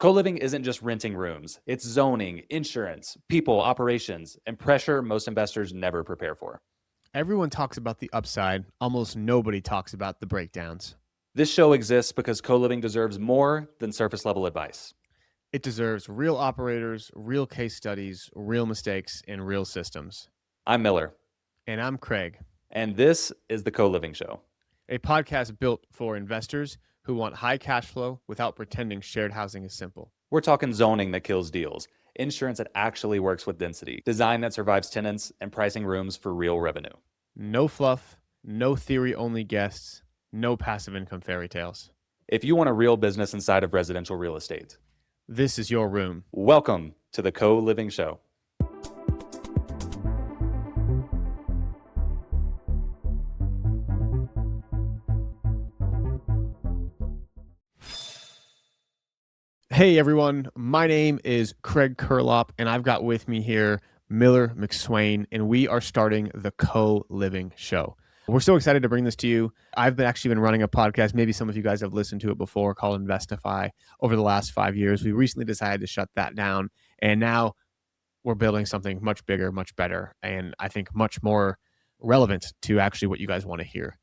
Co-living isn't just renting rooms. It's zoning, insurance, people, operations, and pressure most investors never prepare for. Everyone talks about the upside. Almost nobody talks about the breakdowns. This show exists because co-living deserves more than surface level advice. It deserves real operators, real case studies, real mistakes, and real systems. I'm Miller, And I'm Craig, and this is the Co-Living Show. a podcast built for investors who want high cash flow without pretending shared housing is simple. We're talking zoning that kills deals, insurance that actually works with density, design that survives tenants, and pricing rooms for real revenue. No fluff, no theory-only guests, no passive income fairy tales. If you want a real business inside of residential real estate, This is your room. welcome to the Co-Living Show. Hey everyone, my name is Craig Curelop, and I've got with me here Miller McSwain, and we are starting the Co-Living Show. We're so excited to bring this to you. I've actually been running a podcast. Maybe some of you guys have listened to it before, called Investify, over the last 5 years. We recently decided to shut that down, and now we're building something much bigger, much better, and I think much more relevant to actually what you guys want to hear.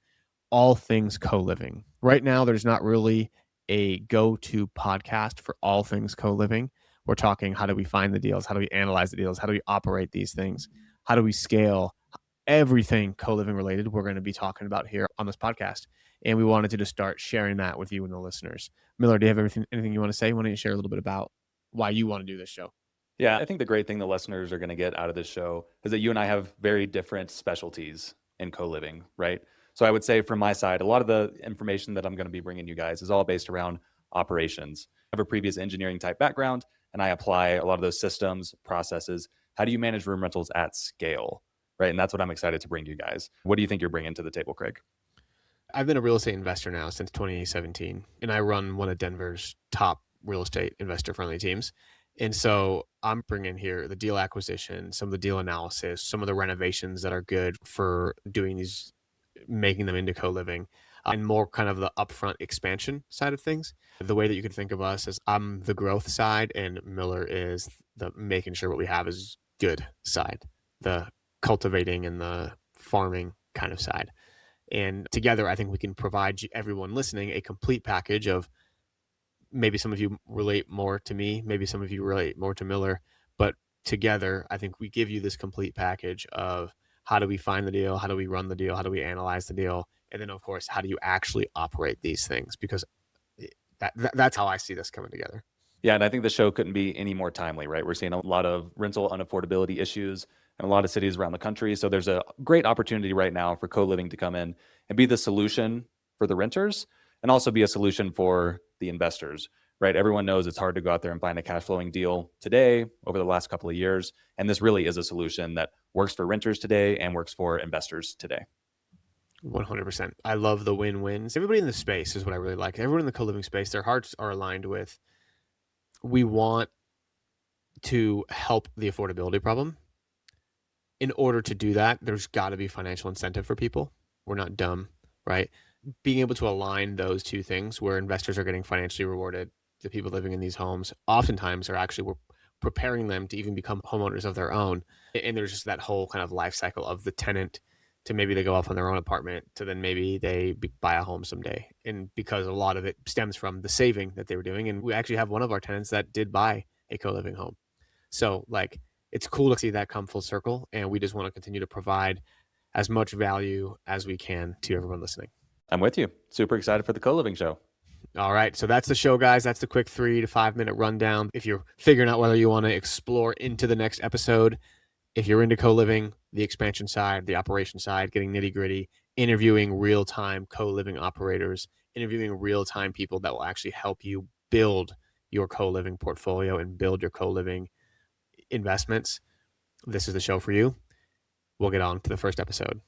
All things co-living. Right now, there's not really a go-to podcast for all things co-living. We're talking, how do we find the deals? How do we analyze the deals? How do we operate these things? How do we scale? Everything co-living related we're going to be talking about here on this podcast. And we wanted to just start sharing that with you and the listeners. Miller, do you have anything you want to say? You want to share a little bit about why you want to do this show? Yeah, I think the great thing the listeners are going to get out of this show is that you and I have very different specialties in co-living, right? So I would say from my side, a lot of the information that I'm going to be bringing you guys is all based around operations. I have a previous engineering type background, and I apply a lot of those systems, processes. How do you manage room rentals at scale, right? And that's what I'm excited to bring to you guys. What do you think you're bringing to the table, Craig? I've been a real estate investor now since 2017, and I run one of Denver's top real estate investor-friendly teams. And so I'm bringing here the deal acquisition, some of the deal analysis, some of the renovations that are good for doing these, making them into co-living, and more kind of the upfront expansion side of things. The way that you could think of us is I'm the growth side and Miller is the making sure what we have is good side, the cultivating and the farming kind of side. And together, I think we can provide everyone listening a complete package of, maybe some of you relate more to me, maybe some of you relate more to Miller, but together, I think we give you this complete package of how do we find the deal, how do we run the deal, how do we analyze the deal, and then of course, how do you actually operate these things? Because that's how I see this coming together. Yeah, and I think the show couldn't be any more timely, right? We're seeing a lot of rental unaffordability issues in a lot of cities around the country. So there's a great opportunity right now for co-living to come in and be the solution for the renters and also be a solution for the investors, right? Everyone knows it's hard to go out there and find a cash flowing deal today over the last couple of years. And this really is a solution that works for renters today and works for investors today. 100%. I love the win-wins. Everybody in the space is what I really like. Everyone in the co-living space, their hearts are aligned with, we want to help the affordability problem. In order to do that, there's got to be financial incentive for people. We're not dumb, right? Being able to align those two things where investors are getting financially rewarded, the people living in these homes oftentimes are actually, we're preparing them to even become homeowners of their own. And there's just that whole kind of life cycle of the tenant to maybe they go off on their own apartment to then maybe they buy a home someday. And because a lot of it stems from the saving that they were doing. And we actually have one of our tenants that did buy a co-living home. So like, it's cool to see that come full circle. And we just want to continue to provide as much value as we can to everyone listening. I'm with you. Super excited for the co-living show. All right. So that's the show, guys. That's the quick 3 to 5 minute rundown. If you're figuring out whether you want to explore into the next episode, if you're into co-living, the expansion side, the operation side, getting nitty gritty, interviewing real-time co-living operators, interviewing real-time people that will actually help you build your co-living portfolio and build your co-living investments, this is the show for you. We'll get on to the first episode.